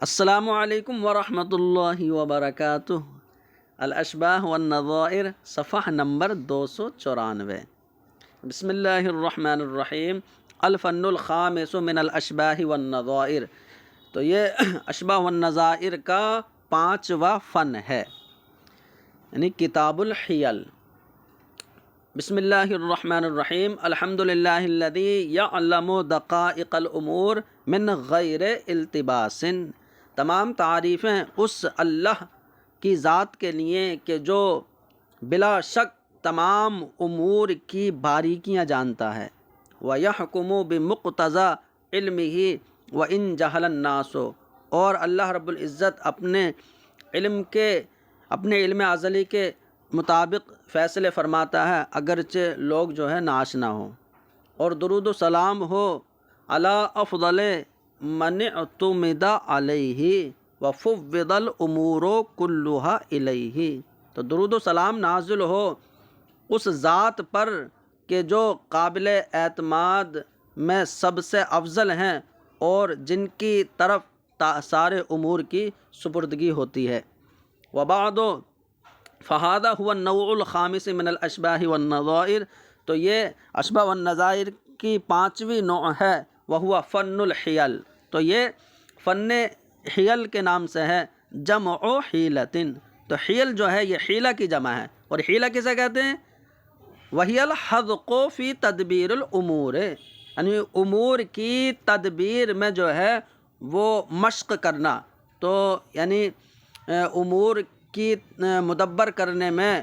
السلام علیکم ورحمۃ اللہ وبرکاتہ۔ الاشباح والنظائر صفحہ نمبر 294۔ بسم اللہ الرحمن الرحیم۔ الفن الخامس من الاشباح والنظائر، تو یہ اشباح والنظائر کا 5واں فن ہے، یعنی کتاب الحیل۔ بسم اللہ الرحمن الرحیم۔ الحمد للہ الذی یعلم دقائق الامور من غیر التباس، تمام تعریفیں اس اللہ کی ذات کے لیے کہ جو بلا شک تمام امور کی باریکیاں جانتا ہے۔ وَيَحْكُمُ بِمُقْتَضَى عِلْمِهِ وَإِنْ جَهَلَ النَّاسُ، اور اللہ رب العزت اپنے علم ازلی کے مطابق فیصلے فرماتا ہے، اگرچہ لوگ جو ہے ناآشنا ہوں۔ اور درود و سلام ہو علی افضل من اعتمد علیہ وفوض الامور کلها الیہ، تو درود و سلام نازل ہو اس ذات پر کہ جو قابل اعتماد میں سب سے افضل ہیں اور جن کی طرف سارے امور کی سپردگی ہوتی ہے۔ وبعد فہذا هو النوع الخامس من الاشباح والنظائر، تو یہ اشباح والنظائر کی 5ویں نوع ہے، وہو فن الحیل، تو یہ فن حیل کے نام سے ہے۔ جمع حیلۃ، تو حیل جو ہے یہ حیلہ کی جمع ہے، اور حیلہ کسے کہتے ہیں؟ وہی الحذق فی تدبیر الامور، یعنی امور کی تدبیر میں جو ہے وہ مشق کرنا، تو یعنی امور کی مدبر کرنے میں،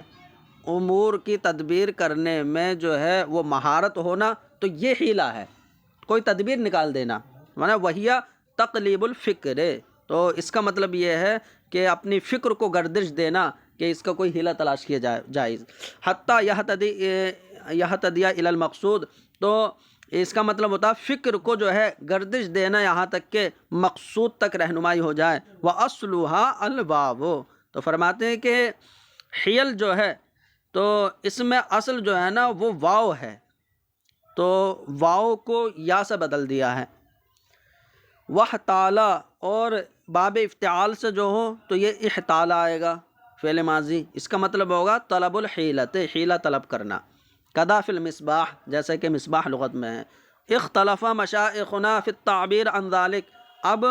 امور کی تدبیر کرنے میں جو ہے وہ مہارت ہونا، تو یہ حیلہ ہے، کوئی تدبیر نکال دینا، مانا وہی تقلیب الفکر، تو اس کا مطلب یہ ہے کہ اپنی فکر کو گردش دینا کہ اس کا کوئی حیلہ تلاش کیا جائز۔ حتیٰ یہتدی الی المقصود، تو اس کا مطلب ہوتا ہے فکر کو جو ہے گردش دینا یہاں تک کہ مقصود تک رہنمائی ہو جائے۔ وَأَصْلُهَا الْوَاوُ، تو فرماتے ہیں کہ حیل جو ہے تو اس میں اصل جو ہے نا وہ واو ہے، تو واو کو یا سے بدل دیا ہے۔ وَاحْتَالَ، اور باب افتعال سے جو ہو تو یہ احتال آئے گا، فعل ماضی، اس کا مطلب ہوگا طلب الحیلت، حیلہ طلب کرنا۔ کدا فی المصباح، جیسے کہ مصباح لغت میں ہے۔ اختلف مشائخنا فی التعبیر عن ذلک، اب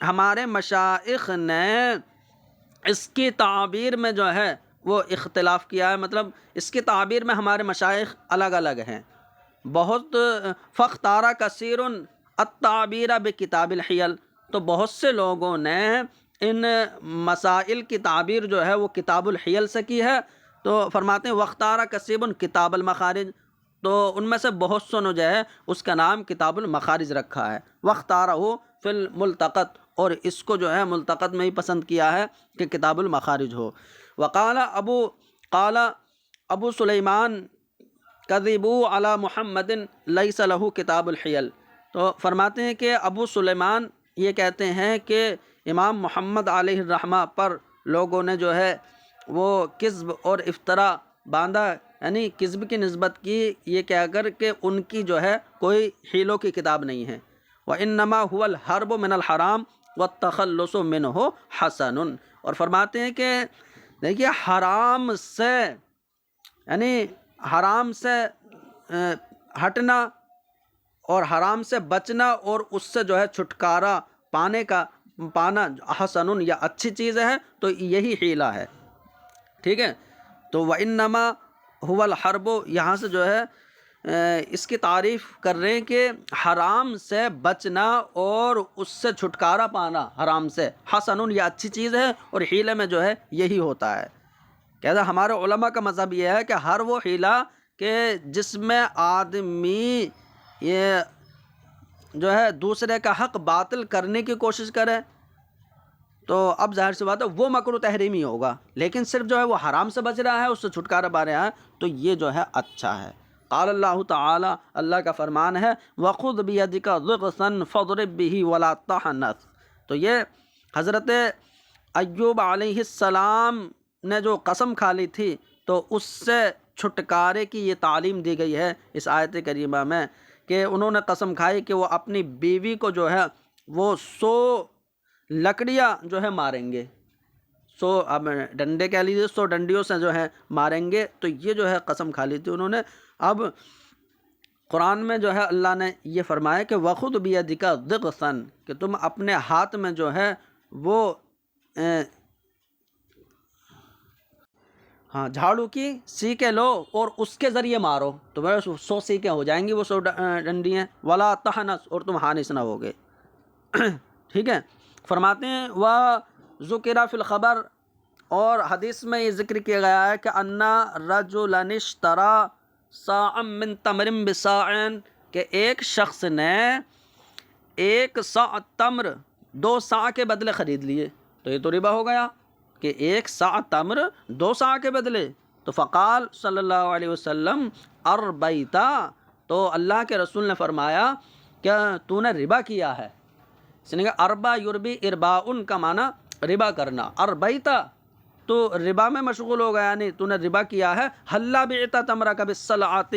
ہمارے مشائخ نے اس کی تعبیر میں جو ہے وہ اختلاف کیا ہے، مطلب اس کی تعبیر میں ہمارے مشائخ الگ الگ ہیں بہت۔ فاختار کثیر التعبیر بکتاب الحیل، تو بہت سے لوگوں نے ان مسائل کی تعبیر جو ہے وہ کتاب الحیل سے کی ہے، تو فرماتے ہیں واختار کثیر کتاب المخارج، تو ان میں سے بہت سو نے جو ہے اس کا نام کتاب المخارج رکھا ہے۔ واختارہ فی الملتقط، اور اس کو جو ہے ملتقط میں ہی پسند کیا ہے کہ کتاب المخارج ہو۔ وقال ابو سلیمان کذبوا علی محمد لیس لہ کتاب الحیل، تو فرماتے ہیں کہ ابو سلیمان یہ کہتے ہیں کہ امام محمد علیہ الرحمہ پر لوگوں نے جو ہے وہ کذب اور افطرا باندھا، یعنی کذب کی نسبت کی یہ کہہ کر کہ ان کی جو ہے کوئی حیلوں کی کتاب نہیں ہے۔ وَإِنَّمَا هُوَ الْحَرْبُ مِنَ الْحَرَامِ وَالتَّخَلُّصُ مِنْهُ حَسَنٌ، اور فرماتے ہیں کہ دیکھیے حرام سے، یعنی حرام سے ہٹنا اور حرام سے بچنا اور اس سے جو ہے چھٹکارا پانا حسن، یا اچھی چیز ہے، تو یہی حیلہ ہے، ٹھیک ہے۔ تو وَإِنَّمَا هُوَ الْحَرْبُ، یہاں سے جو ہے اس کی تعریف کر رہے ہیں کہ حرام سے بچنا اور اس سے چھٹکارا پانا حرام سے حسن، یا اچھی چیز ہے، اور حیلے میں جو ہے یہی ہوتا ہے۔ کہتا ہمارے علماء کا مذہب یہ ہے کہ ہر وہ حیلہ کہ جس میں آدمی یہ جو ہے دوسرے کا حق باطل کرنے کی کوشش کرے، تو اب ظاہر سی بات ہے وہ مکروہ تحریمی ہوگا، لیکن صرف جو ہے وہ حرام سے بچ رہا ہے، اس سے چھٹکارا پا رہا ہے، تو یہ جو ہے اچھا ہے۔ قال اللہ تعالی، اللہ کا فرمان ہے وَخُذْ بِيَدِكَ ضِغْثًا فَاضْرِب بِهِ وَلَا تَحْنَثْ، تو یہ حضرت ایوب علیہ السلام نے جو قسم کھا لی تھی تو اس سے چھٹکارے کی یہ تعلیم دی گئی ہے اس آیت کریمہ میں، کہ انہوں نے قسم کھائی کہ وہ اپنی بیوی کو جو ہے وہ 100 لکڑیاں جو ہے ماریں گے، 100 اب ڈنڈے کہہ لیجیے، 100 ڈنڈیوں سے جو ہے ماریں گے۔ تو یہ جو ہے قسم کھا لی تھی انہوں نے۔ اب قرآن میں جو ہے اللہ نے یہ فرمایا کہ وَخُذْ بِيَدِكَ ضِغْثًا، کہ تم اپنے ہاتھ میں جو ہے وہ جھاڑو کی سیکیں لو اور اس کے ذریعے مارو، تو 100 سیکیں ہو جائیں گی، وہ 100 ڈنڈیاں۔ وَلَا تَحْنَثْ، اور تم ہانس نہ ہوگے۔ ٹھیک ہے، فرماتے ہیں وَذُكِرَ فِي الْخَبَرِ، اور حدیث میں یہ ذکر کیا گیا ہے کہ أَنَّ رَجُلًا اشْتَرَى صَاعًا مِّن تَمْرٍ بِصَاعٍ، کہ ایک شخص نے 1 صاع تمر 2 صاع کے بدلے خرید لیے، تو یہ تو ربا ہو گیا کہ 1 صاع تمر 2 صاع کے بدلے۔ تو فقال صلی اللہ علیہ وسلم اربیتا، تو اللہ کے رسول نے فرمایا کہ تو نے ربا کیا ہے۔ اس نے کہا اربا یربی ارباؤن کا معنی ربا کرنا، اربیتا تو ربا میں مشغول ہو گیا، یعنی تو نے ربا کیا ہے۔ حلا بعت تمرک بالصلعۃ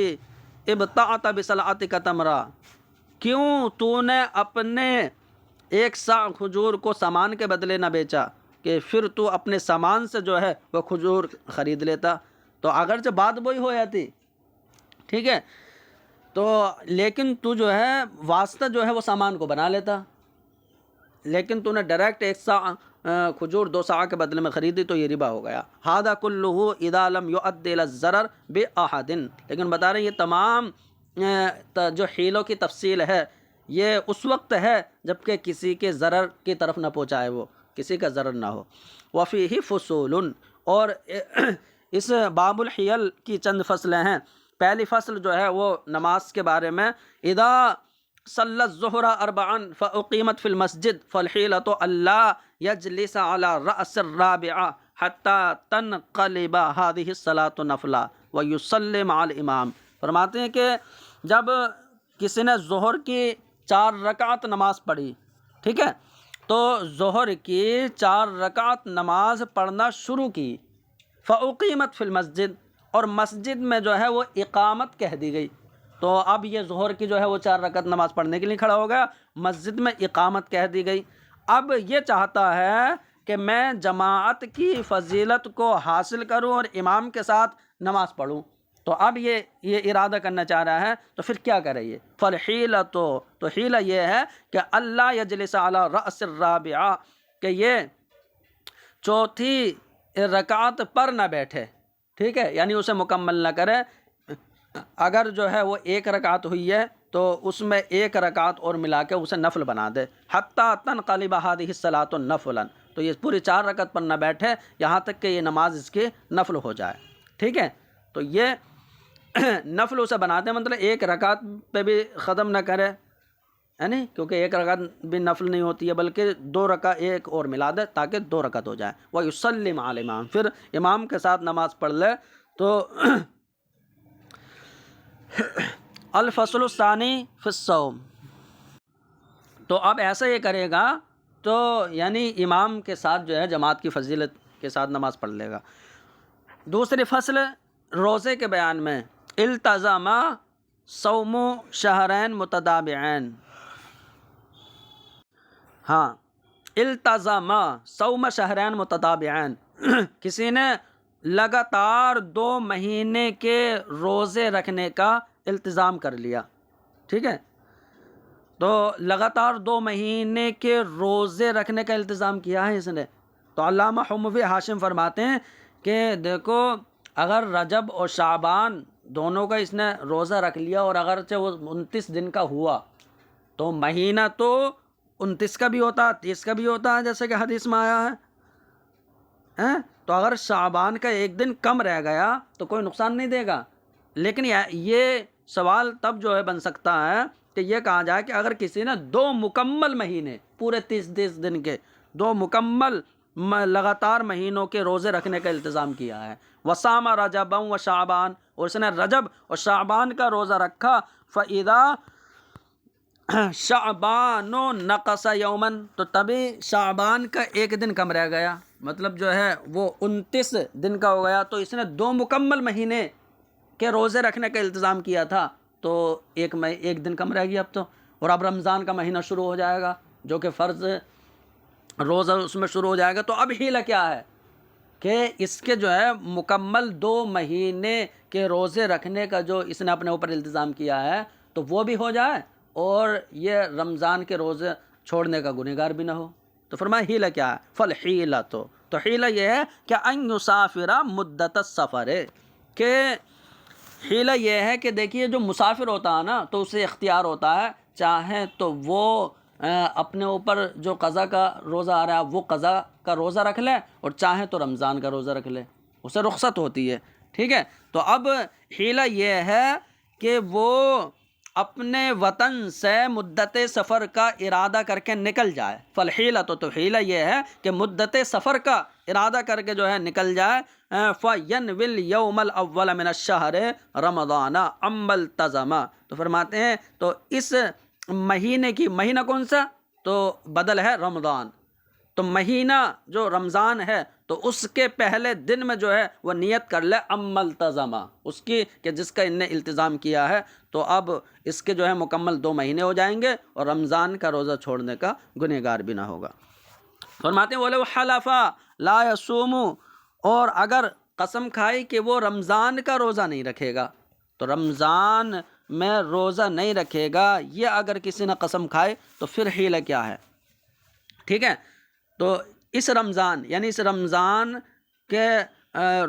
ابتعت بصلعتک تمرا، کیوں تو نے اپنے 1 صاع کھجور کو سامان کے بدلے نہ بیچا، کہ پھر تو اپنے سامان سے جو ہے وہ کھجور خرید لیتا، تو اگرچہ بات وہی ہو جاتی، ٹھیک ہے، تو لیکن تو جو ہے واسطہ جو ہے وہ سامان کو بنا لیتا، لیکن تو نے ڈائریکٹ 1 صاع کھجور 2 صاع کے بدلے میں خریدی، تو یہ ربا ہو گیا۔ ھذا کلہ اذا لم یؤد الی الضرر باحد، لیکن بتا رہے ہیں یہ تمام جو حیلوں کی تفصیل ہے یہ اس وقت ہے جب کہ کسی کے ضرر کی طرف نہ پہنچائے، وہ کسی کا ضرر نہ ہو۔ وفیہ فصول، اور اس باب الحیل کی چند فصلیں ہیں۔ پہلی فصل جو ہے وہ نماز کے بارے میں، اذا صلی الظہر 4 فاقیمت فی المسجد فالحیلۃ الا یجلس علی رأس الرابعہ حتی تنقلب هذه الصلاۃ نفلا ویصلی مع الامام۔ فرماتے ہیں کہ جب کسی نے ظہر کی 4 رکعت نماز پڑھی، ٹھیک ہے، تو ظہر کی 4 رکعت نماز پڑھنا شروع کی، فاقیمت فی المسجد، اور مسجد میں جو ہے وہ اقامت کہہ دی گئی، تو اب یہ ظہر کی جو ہے وہ 4 رکعت نماز پڑھنے کے لیے کھڑا ہو گیا، مسجد میں اقامت کہہ دی گئی۔ اب یہ چاہتا ہے کہ میں جماعت کی فضیلت کو حاصل کروں اور امام کے ساتھ نماز پڑھوں، تو اب یہ ارادہ کرنا چاہ رہا ہے، تو پھر کیا کرے یہ؟ فالحیلۃ، تو حیلہ یہ ہے کہ اللہ یجلس علی رأس الرابعہ، کہ یہ 4تھی رکعت پر نہ بیٹھے، ٹھیک ہے، یعنی اسے مکمل نہ کرے۔ اگر جو ہے وہ 1 رکعت ہوئی ہے تو اس میں 1 رکعت اور ملا کے اسے نفل بنا دے، حتی تنقلب هذه الصلاۃ نفلا، تو یہ پوری 4 رکعت پر نہ بیٹھے یہاں تک کہ یہ نماز اس کی نفل ہو جائے، ٹھیک ہے۔ تو یہ نفل اسے بناتے ہیں، مطلب 1 رکعت پہ بھی ختم نہ کرے، یعنی کیونکہ 1 رکعت بھی نفل نہیں ہوتی ہے، بلکہ 2 رکعت 1 اور ملا دے تاکہ 2 رکعت ہو جائے۔ وَيُصَلِّ مَعَ الْإِمَامِ، پھر امام کے ساتھ نماز پڑھ لے۔ تو الفصل الثانی فی الصوم، تو اب ایسا یہ کرے گا تو یعنی امام کے ساتھ جو ہے جماعت کی فضیلت کے ساتھ نماز پڑھ لے گا۔ دوسری فصل روزے کے بیان میں، التزم صوم شہرین متتابعین، التزم صوم شہرین متتابعین، کسی نے لگاتار 2 مہینے کے روزے رکھنے کا التزام کر لیا، ٹھیک ہے، تو لگاتار 2 مہینے کے روزے رکھنے کا التزام کیا ہے اس نے۔ تو علامہ حموی ہاشم فرماتے ہیں کہ دیکھو اگر رجب اور شعبان دونوں کا اس نے روزہ رکھ لیا اور اگرچہ وہ 29 دن کا ہوا، تو مہینہ تو 29 کا بھی ہوتا، 30 کا بھی ہوتا ہے، جیسے کہ حدیث میں آیا ہے، تو اگر شعبان کا 1 دن کم رہ گیا تو کوئی نقصان نہیں دے گا۔ لیکن یہ سوال تب جو ہے بن سکتا ہے کہ یہ کہا جائے کہ اگر کسی نے 2 مکمل مہینے پورے 30 دن کے 2 مکمل لگاتار مہینوں کے روزے رکھنے کا التزام کیا ہے، وصام رجب و شعبان، اور اس نے رجب اور شعبان کا روزہ رکھا، فَإِذَا شعبان نقص یومن، تو تبھی شعبان کا 1 دن کم رہ گیا، مطلب جو ہے وہ 29 دن کا ہو گیا، تو اس نے 2 مکمل مہینے کے روزے رکھنے کا التزام کیا تھا، تو 1 دن کم رہ گیا اب تو، اور اب رمضان کا مہینہ شروع ہو جائے گا جو کہ فرض روزہ اس میں شروع ہو جائے گا، تو اب حیلہ کیا ہے کہ اس کے جو ہے مکمل 2 مہینے کے روزے رکھنے کا جو اس نے اپنے اوپر التزام کیا ہے تو وہ بھی ہو جائے، اور یہ رمضان کے روزے چھوڑنے کا گنہگار بھی نہ ہو۔ تو فرمایا حیلہ کیا ہے؟ فالحیلہ تو حیلہ یہ ہے کہ ان یسافر مدت السفر، کہ حیلہ یہ ہے کہ دیکھیے جو مسافر ہوتا ہے نا تو اسے اختیار ہوتا ہے، چاہے تو وہ اپنے اوپر جو قضا کا روزہ آ رہا ہے وہ قضا کا روزہ رکھ لے، اور چاہے تو رمضان کا روزہ رکھ لے، اسے رخصت ہوتی ہے، ٹھیک ہے۔ تو اب حیلہ یہ ہے کہ وہ اپنے وطن سے مدت سفر کا ارادہ کر کے نکل جائے۔ فالحیلہ تو حیلہ یہ ہے کہ مدت سفر کا ارادہ کر کے جو ہے نکل جائے۔ فَيَنْوِي الْيَوْمَ الْأَوَّلَ مِنَ الشَّهْرِ رَمَضَانَ أَمَّا الْتَزَمَ، تو فرماتے ہیں تو اس مہینے کی، مہینہ کون سا؟ تو بدل ہے رمضان، تو مہینہ جو رمضان ہے تو اس کے پہلے دن میں جو ہے وہ نیت کر لے اما التزم، اس کی کہ جس کا ان نے التزام کیا ہے، تو اب اس کے جو ہے مکمل 2 مہینے ہو جائیں گے اور رمضان کا روزہ چھوڑنے کا گنہگار بھی نہ ہوگا۔ فرماتے ہیں وَلَوْ حَلَفَ لَا يَصُومُ، اور اگر قسم کھائی کہ وہ رمضان کا روزہ نہیں رکھے گا، تو رمضان میں روزہ نہیں رکھے گا، یہ اگر کسی نے قسم کھائے تو پھر حیلہ کیا ہے، ٹھیک ہے۔ تو اس رمضان یعنی اس رمضان کے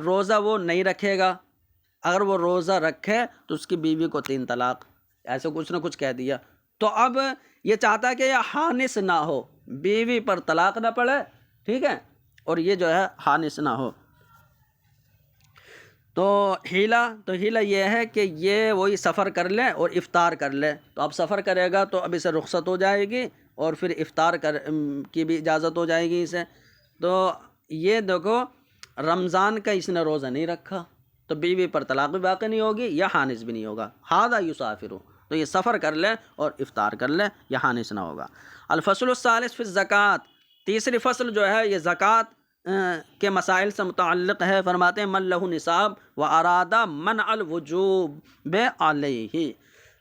روزہ وہ نہیں رکھے گا، اگر وہ روزہ رکھے تو اس کی بیوی کو 3 طلاق، ایسے کچھ نہ کچھ کہہ دیا، تو اب یہ چاہتا ہے کہ یہ حانث نہ ہو، بیوی پر طلاق نہ پڑے، ٹھیک ہے، اور یہ جو ہے حانث نہ ہو۔ تو حیلہ یہ ہے کہ یہ وہی سفر کر لے اور افطار کر لے، تو اب سفر کرے گا تو اب اسے رخصت ہو جائے گی اور پھر افطار کی بھی اجازت ہو جائے گی اسے۔ تو یہ دیکھو رمضان کا اس نے روزہ نہیں رکھا تو بیوی پر طلاق بھی باقی نہیں ہوگی یا حانث بھی نہیں ہوگا، ھذا یسافر، تو یہ سفر کر لے اور افطار کر لے یا حانث نہ ہوگا۔ الفصل الثالث فی الزکوٰۃ، تیسری فصل جو ہے یہ زکوٰۃ کے مسائل سے متعلق ہے۔ فرماتے ہیں من لہ نصاب و ارادہ منع الوجوب علیہ،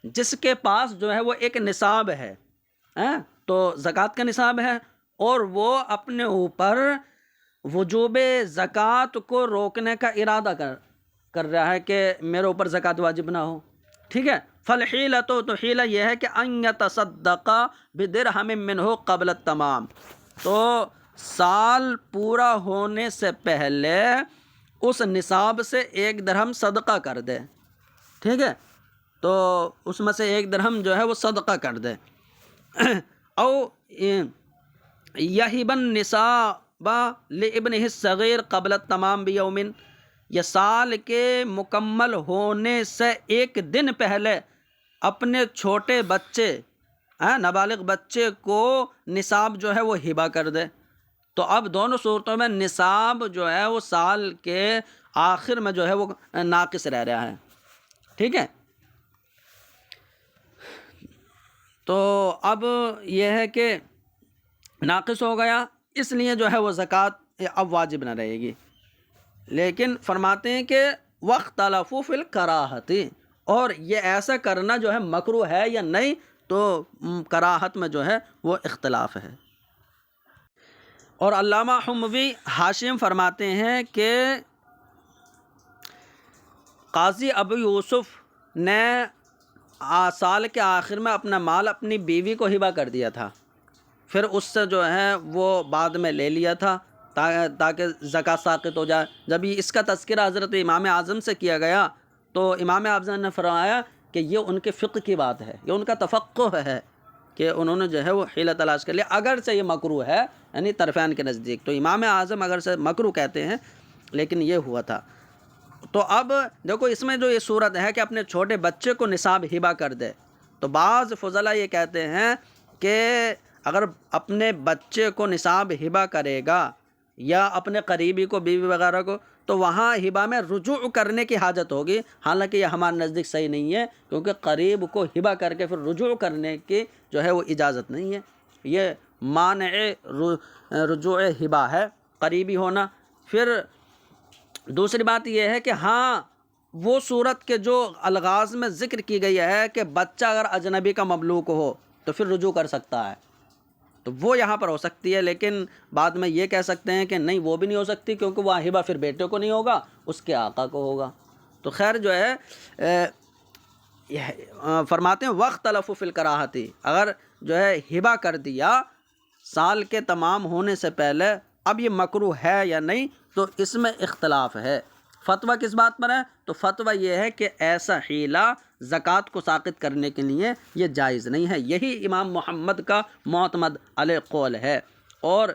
جس کے پاس جو ہے وہ ایک نصاب ہے، تو زکوٰۃ کا نصاب ہے، اور وہ اپنے اوپر وجوب زکوٰۃ کو روکنے کا ارادہ کر رہا ہے کہ میرے اوپر زکوٰۃ واجب نہ ہو، ٹھیک ہے۔ فالحیلۃ، تو حیلہ یہ ہے کہ ان یتصدق بدرہم منہ قبل التمام، تو سال پورا ہونے سے پہلے اس نصاب سے 1 درہم صدقہ کر دے، ٹھیک ہے، تو اس میں سے 1 درہم جو ہے وہ صدقہ کر دے۔ او یہب النصاب لابنہ الصغیر قبل التمام بیوم، یہ سال کے مکمل ہونے سے 1 دن پہلے اپنے چھوٹے بچے، نابالغ بچے کو نصاب جو ہے وہ ہبہ کر دے۔ تو اب دونوں صورتوں میں نصاب جو ہے وہ سال کے آخر میں جو ہے وہ ناقص رہ رہا ہے، ٹھیک ہے۔ تو اب یہ ہے کہ ناقص ہو گیا، اس لیے جو ہے وہ زکوٰۃ اب واجب نہ رہے گی، لیکن فرماتے ہیں کہ واختلفوا فی الکراہۃ، اور یہ ایسا کرنا جو ہے مکروہ ہے یا نہیں، تو کراہت میں جو ہے وہ اختلاف ہے۔ اور علامہ حموی حاشم فرماتے ہیں کہ قاضی ابو یوسف نے سال کے آخر میں اپنا مال اپنی بیوی کو ہبہ کر دیا تھا، پھر اس سے جو ہے وہ بعد میں لے لیا تھا تاکہ زکوٰۃ ساقط ہو جائے۔ جب اس کا تذکرہ حضرت امام اعظم سے کیا گیا تو امام اعظم نے فرمایا کہ یہ ان کے فقہ کی بات ہے، یہ ان کا تفقہ ہے کہ انہوں نے جو ہے وہ حیلہ تلاش کر لیا، اگرچہ یہ مکروہ ہے، یعنی طرفین کے نزدیک تو امام اعظم اگرچہ مکروہ کہتے ہیں لیکن یہ ہوا تھا۔ تو اب دیکھو اس میں جو یہ صورت ہے کہ اپنے چھوٹے بچے کو نصاب ہبہ کر دے، تو بعض فضلاء یہ کہتے ہیں کہ اگر اپنے بچے کو نصاب ہبہ کرے گا یا اپنے قریبی کو، بیوی وغیرہ کو، تو وہاں ہبہ میں رجوع کرنے کی حاجت ہوگی، حالانکہ یہ ہمارے نزدیک صحیح نہیں ہے، کیونکہ قریب کو ہبہ کر کے پھر رجوع کرنے کی جو ہے وہ اجازت نہیں ہے، یہ مانع رجوع ہبہ ہے قریبی ہونا۔ پھر دوسری بات یہ ہے کہ ہاں وہ صورت کے جو الغاز میں ذکر کی گئی ہے کہ بچہ اگر اجنبی کا مملوک ہو تو پھر رجوع کر سکتا ہے، تو وہ یہاں پر ہو سکتی ہے، لیکن بعد میں یہ کہہ سکتے ہیں کہ نہیں وہ بھی نہیں ہو سکتی، کیونکہ وہ ہبہ پھر بیٹے کو نہیں ہوگا، اس کے آقا کو ہوگا۔ تو خیر جو ہے فرماتے ہیں وقت تلف فی الکراہتی، اگر جو ہے ہبہ کر دیا سال کے تمام ہونے سے پہلے، اب یہ مکروہ ہے یا نہیں، تو اس میں اختلاف ہے۔ فتویٰ کس بات پر ہے؟ تو فتویٰ یہ ہے کہ ایسا حیلہ زکوٰۃ کو ساقط کرنے کے لیے یہ جائز نہیں ہے۔ یہی امام محمد کا معتمد علیہ قول ہے، اور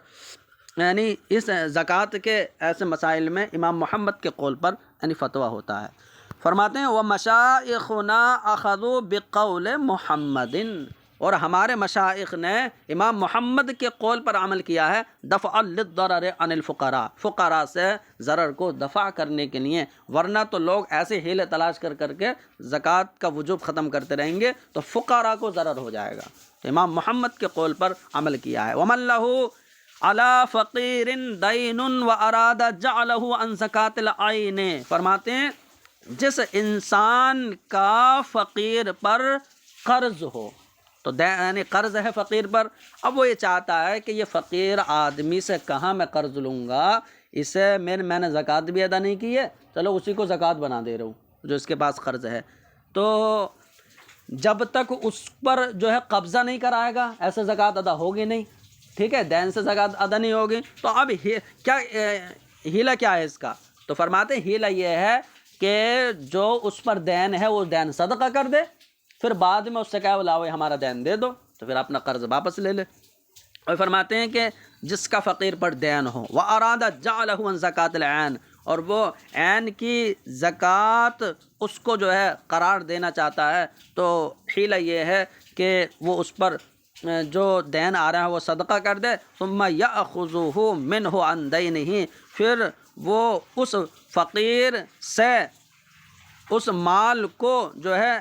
یعنی اس زکوٰۃ کے ایسے مسائل میں امام محمد کے قول پر یعنی فتویٰ ہوتا ہے۔ فرماتے ہیں وَمَشَائِخُنَا أَخَذُوا بِقَوْلِ مُحَمَّدٍ، اور ہمارے مشائخ نے امام محمد کے قول پر عمل کیا ہے، دفع للضرر عن الفقراء، فقراء سے ضرر کو دفع کرنے کے لیے، ورنہ تو لوگ ایسے ہیلے تلاش کر کر کے زکوٰۃ کا وجوب ختم کرتے رہیں گے تو فقراء کو ضرر ہو جائے گا۔ تو امام محمد کے قول پر عمل کیا ہے۔ وَمَن لَهُ عَلَى فَقِيرٍ دَيْنٌ وَأَرَادَ جَعْلَهُ عَنْ زَكَاةِ الْعَيْنِ، فرماتے ہیں جس انسان کا فقیر پر قرض ہو، تو یعنی قرض ہے فقیر پر، اب وہ یہ چاہتا ہے کہ یہ فقیر آدمی سے کہاں میں قرض لوں گا، اسے میں نے زکوٰۃ بھی ادا نہیں کی ہے، چلو اسی کو زکوٰۃ بنا دے رہا ہوں جو اس کے پاس قرض ہے۔ تو جب تک اس پر جو ہے قبضہ نہیں کرائے گا ایسے زکوٰۃ ادا ہوگی نہیں، ٹھیک ہے، دین سے زکوٰۃ ادا نہیں ہوگی۔ تو اب کیا ہیلہ کیا ہے اس کا؟ تو فرماتے ہیں ہیلہ یہ ہے کہ جو اس پر دین ہے وہ دین صدقہ کر دے، پھر بعد میں اس سے کہا لاؤ ہمارا دین دے دو، تو پھر اپنا قرض واپس لے لے۔ اور فرماتے ہیں کہ جس کا فقیر پر دین ہو وَأَرَادَ جَعْلَهُ عَنْ زَكَاةِ الْعَيْنِ، اور وہ عین کی زکوٰۃ اس کو جو ہے قرار دینا چاہتا ہے، تو حیلہ یہ ہے کہ وہ اس پر جو دین آ رہا ہے وہ صدقہ کر دے، ثم يَأْخُذُهُ مِنْهُ عَنْ دَيْنِهِ، پھر وہ اس فقیر سے اس مال کو جو ہے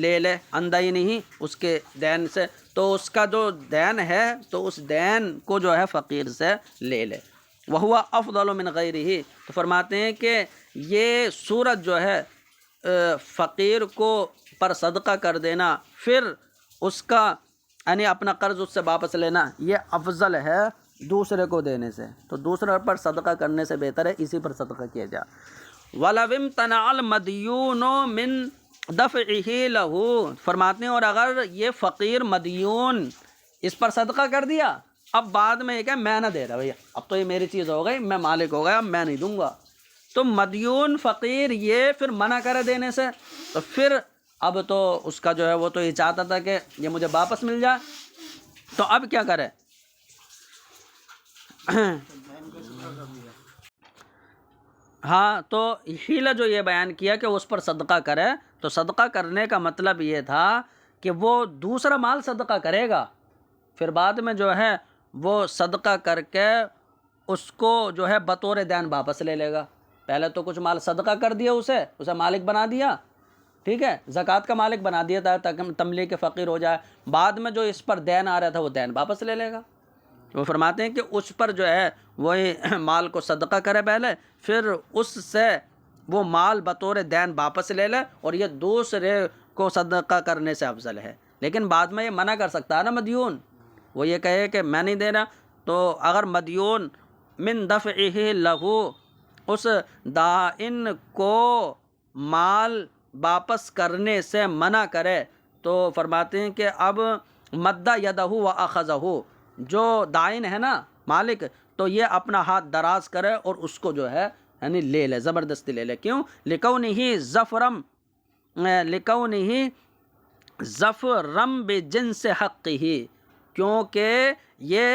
لے لے، اندائی نہیں اس کے دین سے، تو اس کا جو دین ہے تو اس دین کو جو ہے فقیر سے لے لے۔ وَهُوَ أَفْضَلُ مِنْ غَيْرِهِ، تو فرماتے ہیں کہ یہ صورت جو ہے فقیر کو پر صدقہ کر دینا، پھر اس کا یعنی اپنا قرض اس سے واپس لینا، یہ افضل ہے دوسرے کو دینے سے، تو دوسرے پر صدقہ کرنے سے بہتر ہے اسی پر صدقہ کیا جائے۔ وَلَوِ امْتَنَعَ الْمَدْيُونُ مِنْ دَفْعِهِ لَهُ، فرماتے ہیں اور اگر یہ فقیر مدیون اس پر صدقہ کر دیا، اب بعد میں یہ کہ میں نہ دے رہا بھیا، اب تو یہ میری چیز ہو گئی، میں مالک ہو گیا، اب میں نہیں دوں گا، تو مدیون فقیر یہ پھر منع کرے دینے سے، تو پھر اب تو اس کا جو ہے وہ تو یہ چاہتا تھا کہ یہ مجھے واپس مل جائے، تو اب کیا کرے؟ ہاں، تو حیلہ جو یہ بیان کیا کہ اس پر صدقہ کرے، تو صدقہ کرنے کا مطلب یہ تھا کہ وہ دوسرا مال صدقہ کرے گا، پھر بعد میں جو ہے وہ صدقہ کر کے اس کو جو ہے بطور دین واپس لے لے گا۔ پہلے تو کچھ مال صدقہ کر دیا، اسے مالک بنا دیا، ٹھیک ہے، زکوٰۃ کا مالک بنا دیا تھا تاکہ تملیک فقیر ہو جائے، بعد میں جو اس پر دین آ رہا تھا وہ دین واپس لے لے گا۔ وہ فرماتے ہیں کہ اس پر جو ہے وہی مال کو صدقہ کرے پہلے، پھر اس سے وہ مال بطور دین واپس لے لے، اور یہ دوسرے کو صدقہ کرنے سے افضل ہے۔ لیکن بعد میں یہ منع کر سکتا ہے نا مدیون، وہ یہ کہے کہ میں نہیں دینا، تو اگر مدیون من دفعہ لہو اس دائن کو مال واپس کرنے سے منع کرے، تو فرماتے ہیں کہ اب مد یدہ و اخذہ، جو دائن ہے نا مالک، تو یہ اپنا ہاتھ دراز کرے اور اس کو جو ہے یعنی لے لے، زبردستی لے لے۔ کیوں؟ لِكَوْنِهِ ظَفْرًا بِجِنْسِ حَقِّهِ، کیونکہ یہ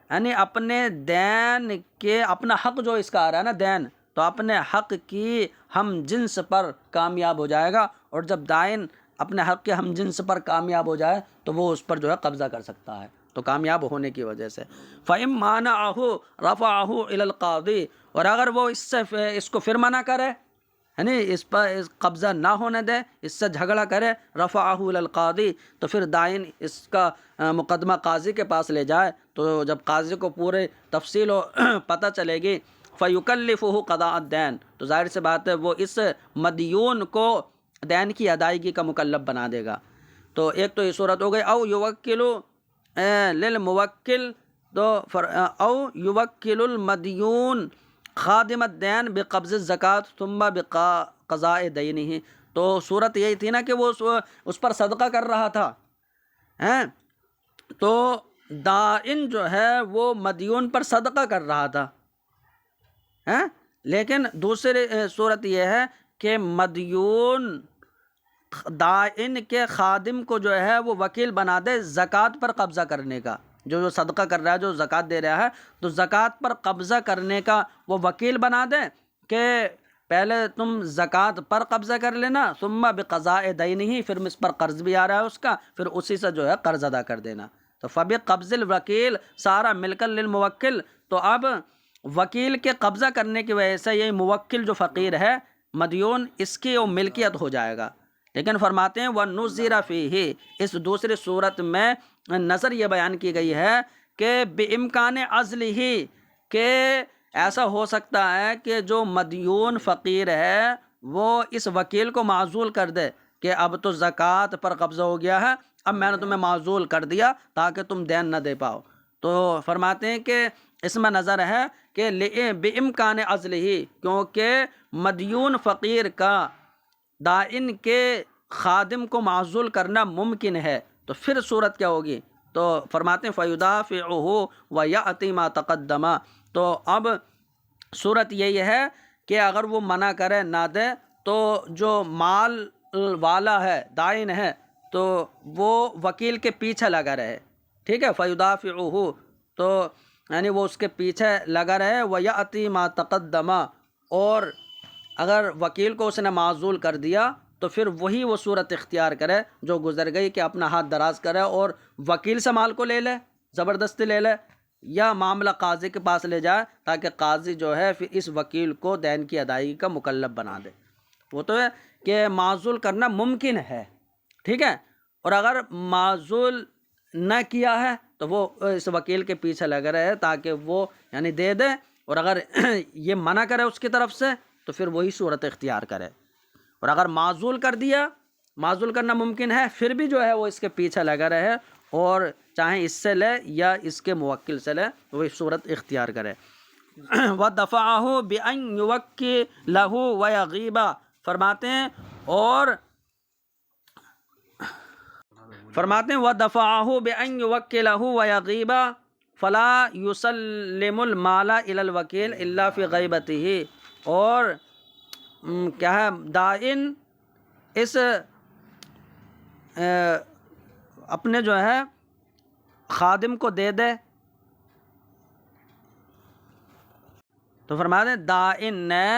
یعنی اپنے دین کے اپنا حق جو اس کا آ رہا ہے نا دین، تو اپنے حق کی ہم جنس پر کامیاب ہو جائے گا، اور جب دائن اپنے حق کے ہم جنس پر کامیاب ہو جائے تو وہ اس پر جو ہے قبضہ کر سکتا ہے، تو کامیاب ہونے کی وجہ سے۔ فَإِن مَانَعَهُ رَفَعَهُ إِلَى الْقَاضِي، اور اگر وہ اس کو پھر منع کرے، یعنی اس پر قبضہ نہ ہونے دے، اس سے جھگڑا کرے، رَفَعَهُ إِلَى الْقَاضِي، تو پھر دائن اس کا مقدمہ قاضی کے پاس لے جائے، تو جب قاضی کو پورے تفصیل پتہ چلے گی، فَيُكَلِّفُهُ قَضَاءَ الدَّيْنِ، تو ظاہر سی بات ہے وہ اس مدیون کو دین کی ادائیگی کا مکلف بنا دے گا۔ تو ایک تو یہ صورت ہو گئی، او یوکلو للموکل تو او یوکل المدیون خادم الدین بقبض الزکوٰۃ ثم بقضاء دینہ. تو صورت یہی تھی نا کہ وہ اس پر صدقہ کر رہا تھا ہیں، تو دائن جو ہے وہ مدیون پر صدقہ کر رہا تھا ہیں، لیکن دوسری صورت یہ ہے کہ مدیون دائن کے خادم کو جو ہے وہ وکیل بنا دے زکوٰۃ پر قبضہ کرنے کا. جو صدقہ کر رہا ہے، جو زکوٰۃ دے رہا ہے، تو زکوٰۃ پر قبضہ کرنے کا وہ وکیل بنا دے کہ پہلے تم زکوٰۃ پر قبضہ کر لینا، ثم بقضاء دینہ، پھر اس پر قرض بھی آ رہا ہے اس کا، پھر اسی سے جو ہے قرض ادا کر دینا. تو فبقبض الوکیل سارا مل کر للموکل. تو اب وکیل کے قبضہ کرنے کی وجہ سے یہ موکل جو فقیر ہے مدیون، اس کی وہ ملکیت ہو جائے گا. لیکن فرماتے ہیں وَنُظِرَ فِيهِ، اس دوسری صورت میں نظر یہ بیان کی گئی ہے کہ بِإِمْكَانِ عَزْلِهِ، کہ ایسا ہو سکتا ہے کہ جو مدیون فقیر ہے وہ اس وکیل کو معزول کر دے کہ اب تو زکوٰۃ پر قبضہ ہو گیا ہے، اب میں نے تمہیں معزول کر دیا تاکہ تم دین نہ دے پاؤ. تو فرماتے ہیں کہ اس میں نظر ہے کہ بِإِمْكَانِ عَزْلِهِ، کیونکہ مدیون فقیر کا دائن کے خادم کو معزول کرنا ممکن ہے. تو پھر صورت کیا ہوگی؟ تو فرماتے ہیں فَيُدَافِعُهُ وَيَأْتِي مَا تَقَدَّمَ. تو اب صورت یہی ہے کہ اگر وہ منع کرے نہ دے تو جو مال والا ہے دائن ہے تو وہ وکیل کے پیچھے لگا رہے. ٹھیک ہے، فَيُدَافِعُهُ، تو یعنی وہ اس کے پیچھے لگا رہے. وَيَأْتِي مَا تَقَدَّمَ، اور اگر وکیل کو اس نے معزول کر دیا تو پھر وہی وہ صورت اختیار کرے جو گزر گئی کہ اپنا ہاتھ دراز کرے اور وکیل سے مال کو لے لے، زبردستی لے لے، یا معاملہ قاضی کے پاس لے جائے تاکہ قاضی جو ہے پھر اس وکیل کو دین کی ادائیگی کا مکلف بنا دے. وہ تو ہے کہ معزول کرنا ممکن ہے، ٹھیک ہے، اور اگر معزول نہ کیا ہے تو وہ اس وکیل کے پیچھے لگ رہے تاکہ وہ یعنی دے دے، اور اگر یہ منع کرے اس کی طرف سے تو پھر وہی صورت اختیار کرے. اور اگر معزول کر دیا، معزول کرنا ممکن ہے، پھر بھی جو ہے وہ اس کے پیچھے لگا رہے اور چاہے اس سے لے یا اس کے موکل سے لے، وہی صورت اختیار کرے. وَدَفَعَهُ بِأَنْ يُوَكِّلَهُ وَيَغِيبَ، فرماتے ہیں وَدَفَعَهُ بِأَنْ يُوَكِّلَهُ وَيَغِيبَ فَلَا يُسَلِّمُ الْمَالَ إِلَى الْوَكِيلِ إِلَّا فِي غَيْبَتِهِ. اور کیا ہے، دائن اس اپنے جو ہے خادم کو دے دے. تو فرماتے ہیں دائن نے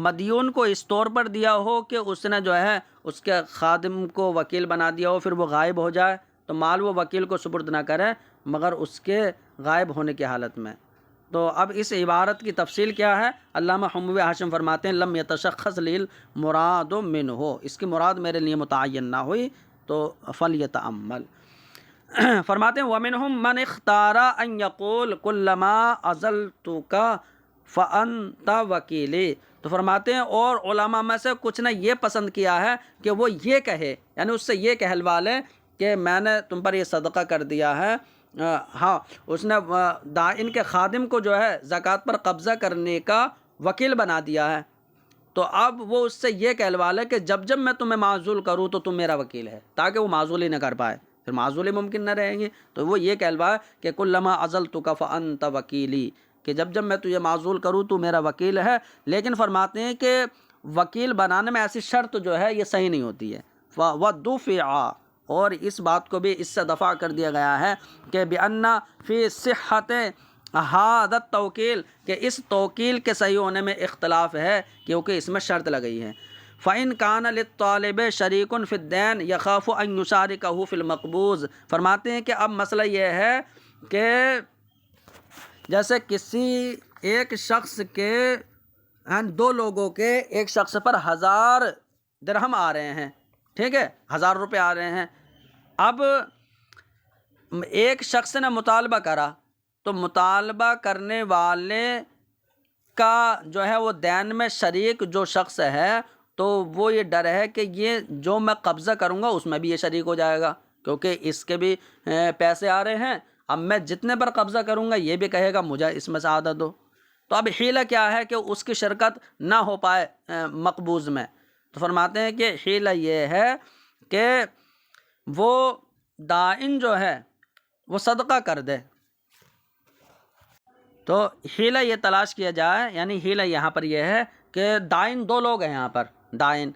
مدیون کو اس طور پر دیا ہو کہ اس نے جو ہے اس کے خادم کو وکیل بنا دیا ہو، پھر وہ غائب ہو جائے تو مال وہ وکیل کو سپرد نہ کرے مگر اس کے غائب ہونے کی حالت میں. تو اب اس عبارت کی تفصیل کیا ہے؟ علامہ حموی ہاشم فرماتے ہیں لم یتشخص مراد منہ، اس کی مراد میرے لیے متعین نہ ہوئی تو فلیتأمل. فرماتے ہیں وَمِنْهُمْ مَنْ اخْتَارَ أَنْ يَقُولَ كُلَّمَا أَزَلْتُكَ فَأَنْتَ وَكِيلِي. تو فرماتے ہیں اور علماء میں سے کچھ نے یہ پسند کیا ہے کہ وہ یہ کہے، یعنی اس سے یہ کہلوا لے کہ میں نے تم پر یہ صدقہ کر دیا ہے. ہاں، اس نے دائن کے خادم کو جو ہے زکوٰۃ پر قبضہ کرنے کا وکیل بنا دیا ہے، تو اب وہ اس سے یہ کہلوا لے کہ جب جب میں تمہیں معزول کروں تو تم میرا وکیل ہے، تاکہ وہ معزول ہی نہ کر پائے، پھر معزولی ممکن نہ رہیں گی. تو وہ یہ کہلوائے کہ کلما عزلتک فانت وکیلی، کہ جب جب میں تجھے معزول کروں تو میرا وکیل ہے. لیکن فرماتے ہیں کہ وکیل بنانے میں ایسی شرط جو ہے یہ صحیح نہیں ہوتی ہے. وَدُفِعَ، اور اس بات کو بھی اس سے دفع کر دیا گیا ہے کہ بِأَنَّ فِي صِحَّةِ هَذَا التَّوْكِيلِ، کہ اس توکیل کے صحیح ہونے میں اختلاف ہے کیونکہ اس میں شرط لگئی ہے. فَإِنْ كَانَ لِلطَّالِبِ شَرِيكٌ فِي الدَّيْنِ يَخَافُ أَنْ يُشَارِكَهُ فِي الْمَقْبُوضِ. فرماتے ہیں کہ اب مسئلہ یہ ہے کہ جیسے کسی ایک شخص کے دو لوگوں کے ایک شخص پر 1000 درہم آ رہے ہیں، ٹھیک ہے، 1000 روپے آ رہے ہیں. اب ایک شخص نے مطالبہ کرا تو مطالبہ کرنے والے کا جو ہے وہ دین میں شریک جو شخص ہے تو وہ یہ ڈر ہے کہ یہ جو میں قبضہ کروں گا اس میں بھی یہ شریک ہو جائے گا. کیونکہ اس کے بھی پیسے آ رہے ہیں، اب میں جتنے پر قبضہ کروں گا یہ بھی کہے گا مجھے اس میں سعادت دو۔ تو اب حیلہ کیا ہے کہ اس کی شرکت نہ ہو پائے مقبوض میں، تو فرماتے ہیں کہ حیلہ یہ ہے کہ وہ دائن جو ہے وہ صدقہ کر دے۔ تو حیلہ یہ تلاش کیا جائے، یعنی حیلہ یہاں پر یہ ہے کہ دائن دو لوگ ہیں یہاں پر، دائن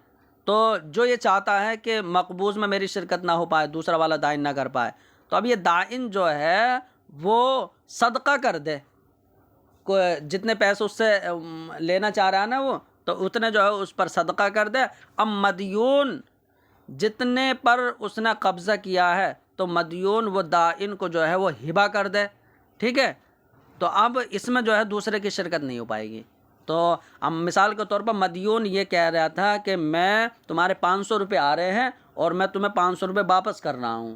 تو جو یہ چاہتا ہے کہ مقبوض میں میری شرکت نہ ہو پائے، دوسرا والا دائن نہ کر پائے، تو اب یہ دائن جو ہے وہ صدقہ کر دے، جتنے پیسے اس سے لینا چاہ رہا ہے نا وہ، تو اتنے جو ہے اس پر صدقہ کر دے۔ اب مدیون جتنے پر اس نے قبضہ کیا ہے تو مدیون وہ دائن کو جو ہے وہ ہبہ کر دے، ٹھیک ہے؟ تو اب اس میں جو ہے دوسرے کی شرکت نہیں ہو پائے گی۔ تو اب مثال کے طور پر مدیون یہ کہہ رہا تھا کہ میں تمہارے 500 روپے آ رہے ہیں اور میں تمہیں 500 روپے واپس کر رہا ہوں،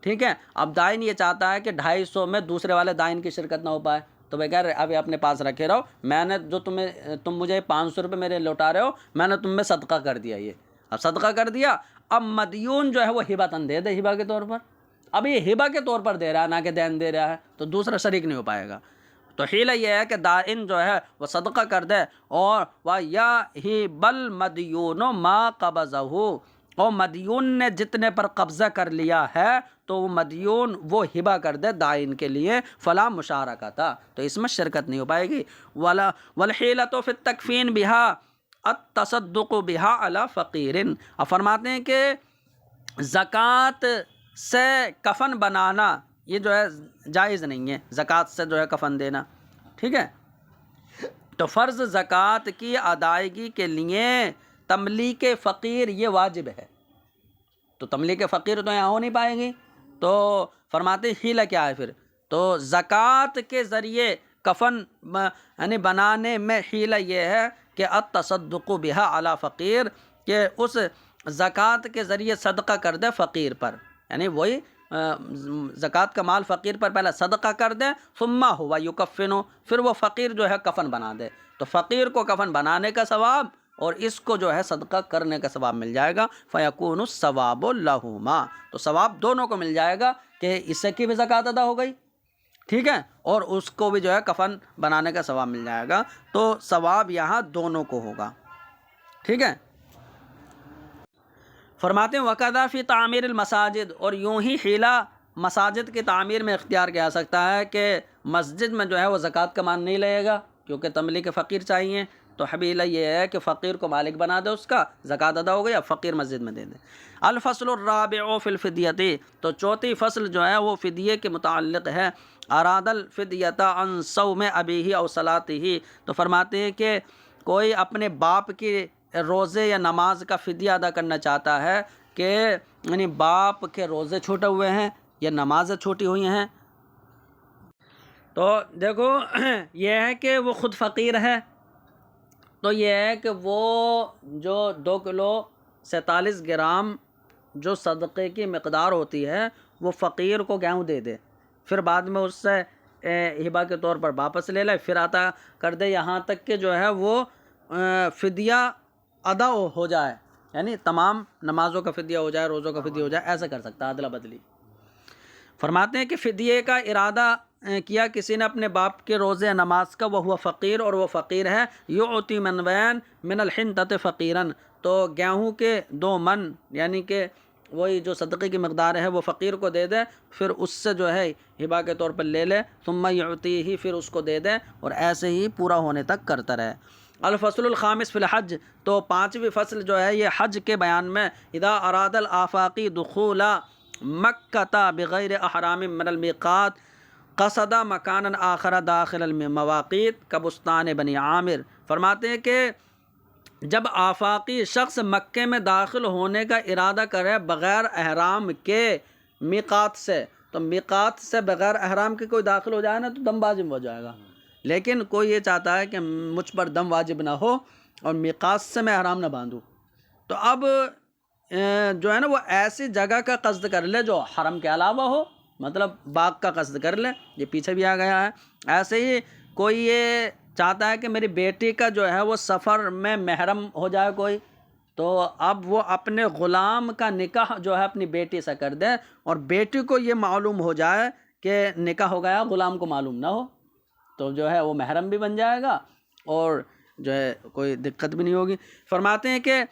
ٹھیک ہے؟ اب دائن یہ چاہتا ہے کہ 250 میں دوسرے والے دائن کی شرکت نہ ہو پائے، تو وہ کہہ رہے ابھی اپنے پاس رکھے رہو، میں نے جو تم مجھے 500 روپے میرے لوٹا رہے ہو، میں نے تم میں صدقہ کر دیا، یہ اب صدقہ کر دیا۔ اب مدیون جو ہے وہ ہبتاً دے دے، ہبہ کے طور پر، اب یہ ہبہ کے طور پر دے رہا ہے نہ کہ دین دے رہا ہے، تو دوسرا شریک نہیں ہو پائے گا۔ تو حیلہ یہ ہے کہ دائن جو ہے وہ صدقہ کر دے، اور وَيَهِبَ الْمَدْيُونُ مَا قَبَضَهُ، اور مدیون نے جتنے پر قبضہ کر لیا ہے تو وہ مدیون وہ ہبہ کر دے دائن کے لیے، فلا مشارکہ تھا، تو اس میں شرکت نہیں ہو پائے گی۔ وَالْحِيلَةُ فِي التَّكْفِينِ بِهَا التَّصَدُّقُ بِهَا عَلَى فَقِيرٍ، اب فرماتے ہیں کہ زکوٰۃ سے کفن بنانا یہ جو ہے جائز نہیں ہے، زکوٰۃ سے جو ہے کفن دینا، ٹھیک ہے؟ تو فرض زکوٰۃ کی ادائیگی کے لیے تملیک فقیر یہ واجب ہے، تو تملیک فقیر تو یہاں ہو نہیں پائے گی، تو فرماتے حیلہ کیا ہے پھر؟ تو زکوٰۃ کے ذریعے کفن یعنی بنانے میں حیلہ یہ ہے کہ التصدق بها علی فقیر، کہ اس زکوٰۃ کے ذریعے صدقہ کر دے فقیر پر، یعنی وہی زکوٰۃ کا مال فقیر پر پہلے صدقہ کر دے، ثم ہوا یکفن، پھر وہ فقیر جو ہے کفن بنا دے، تو فقیر کو کفن بنانے کا ثواب اور اس کو جو ہے صدقہ کرنے کا ثواب مل جائے گا، فیکون الثواب لہما، تو ثواب دونوں کو مل جائے گا کہ اس کی بھی زکوٰۃ ادا ہو گئی، ٹھیک ہے، اور اس کو بھی جو ہے کفن بنانے کا ثواب مل جائے گا، تو ثواب یہاں دونوں کو ہوگا، ٹھیک ہے۔ فرماتے ہیں وَقَذَا فِي تعمیر المساجد، اور یوں ہی حیلہ مساجد کی تعمیر میں اختیار کیا سکتا ہے کہ مسجد میں جو ہے وہ زکوٰۃ کا مال نہیں لے گا کیونکہ تملیک فقیر چاہیے، تو حیلہ یہ ہے کہ فقیر کو مالک بنا دے، اس کا زکوٰۃ ادا ہو گئی، اب فقیر مسجد میں دے دے۔ الفصل الرابع فی الفدیۃ، تو چوتھی فصل جو ہے وہ فدیے کے متعلق ہے۔ اراد الفدیۃ عن صوم ابیہ او صلاتہ، تو فرماتے ہیں کہ کوئی اپنے باپ کی روزے یا نماز کا فدیہ ادا کرنا چاہتا ہے کہ یعنی باپ کے روزے چھوٹے ہوئے ہیں یا نمازیں چھوٹی ہوئی ہیں، تو دیکھو یہ ہے کہ وہ خود فقیر ہے، تو یہ ہے کہ وہ جو 2 کلو 47 گرام جو صدقے کی مقدار ہوتی ہے وہ فقیر کو گیہوں دے دے، پھر بعد میں اس سے ہبہ کے طور پر واپس لے لے، پھر عطا کر دے، یہاں تک کہ جو ہے وہ فدیہ ادا ہو جائے، یعنی تمام نمازوں کا فدیہ ہو جائے، روزوں کا فدیہ ہو جائے، ایسا کر سکتا ہے ادلا بدلی۔ فرماتے ہیں کہ فدیے کا ارادہ کیا کسی نے اپنے باپ کے روزے نماز کا، وہ فقیر، اور وہ فقیر ہے، یعطی منوین من الحنطۃ فقیراً، تو گیہوں کے 2 من یعنی کہ وہی جو صدقے کی مقدار ہے وہ فقیر کو دے دے، پھر اس سے جو ہے ہبہ کے طور پر لے لے، ثم یعطیہ، پھر اس کو دے دے، اور ایسے ہی پورا ہونے تک کرتا رہے۔ الفصل الخامس فی الحج، تو 5ویں فصل جو ہے یہ حج کے بیان میں، اذا اراد الآفاقی دخول مکہ بغیر احرام من المیقات قصد مکانا آخر داخل المواقیت کبستان بنی عامر، فرماتے ہیں کہ جب آفاقی شخص مکے میں داخل ہونے کا ارادہ کرے بغیر احرام کے میقات سے، تو میقات سے بغیر احرام کے کوئی داخل ہو جائے نا تو دم واجب ہو جائے گا، لیکن کوئی یہ چاہتا ہے کہ مجھ پر دم واجب نہ ہو اور میقات سے میں احرام نہ باندھوں، تو اب جو ہے نا وہ ایسی جگہ کا قصد کر لے جو حرم کے علاوہ ہو، مطلب باغ کا قصد کر لے، یہ پیچھے بھی آ گیا ہے۔ ایسے ہی کوئی یہ چاہتا ہے کہ میری بیٹی کا جو ہے وہ سفر میں محرم ہو جائے کوئی، تو اب وہ اپنے غلام کا نکاح جو ہے اپنی بیٹی سے کر دے، اور بیٹی کو یہ معلوم ہو جائے کہ نکاح ہو گیا، غلام کو معلوم نہ ہو، تو جو ہے وہ محرم بھی بن جائے گا اور جو ہے کوئی دقت بھی نہیں ہوگی۔ فرماتے ہیں کہ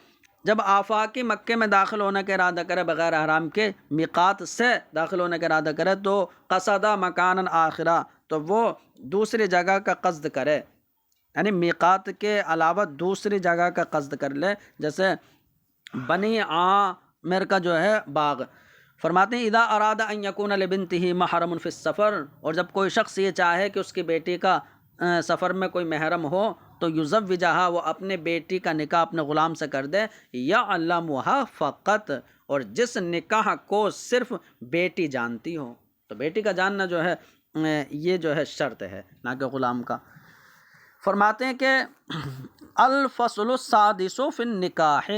جب آفاقی مکے میں داخل ہونے کا ارادہ کرے، بغیر احرام کے میقات سے داخل ہونے کا ارادہ کرے، تو قصدہ مکان آخرہ، تو وہ دوسری جگہ کا قصد کرے، یعنی میقات کے علاوہ دوسری جگہ کا قصد کر لے، جیسے بنی عامر کا جو ہے باغ۔ فرماتے ہیں اذا اراد ان یکون لبنتہ محرم فی السفر، اور جب کوئی شخص یہ چاہے کہ اس کی بیٹی کا سفر میں کوئی محرم ہو، تو یزوجہا، وہ اپنے بیٹی کا نکاح اپنے غلام سے کر دے، یعلمھا فقط، اور جس نکاح کو صرف بیٹی جانتی ہو، تو بیٹی کا جاننا جو ہے یہ جو ہے شرط ہے، نہ کہ غلام کا۔ فرماتے ہیں کہ الفصل السادس فی النکاح،